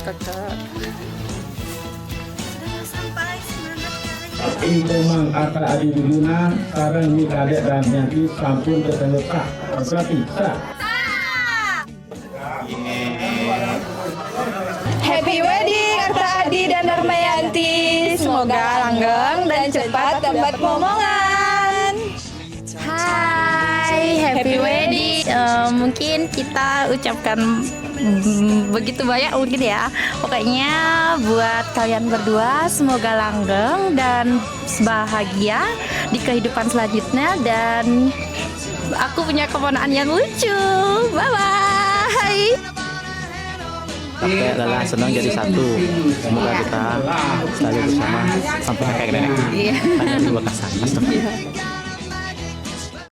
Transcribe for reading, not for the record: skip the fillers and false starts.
Cocok. Ingkomang Ata Adi Duguna sareng Mikadek dan Yanti sampun ketengetak berarti sah. Happy wedding Arta Adi dan Darmayanti. Semoga langgeng dan cepat dapat momongan. Hai, happy wedding. Mungkin kita ucapkan begitu banyak mungkin ya. Pokoknya buat kalian berdua semoga langgeng dan bahagia di kehidupan selanjutnya, dan aku punya keponakan yang lucu. Bye bye. Kakek Lala senang jadi satu. Semoga kita selalu bersama sampai kakek nenek. Hanya di Bekasi.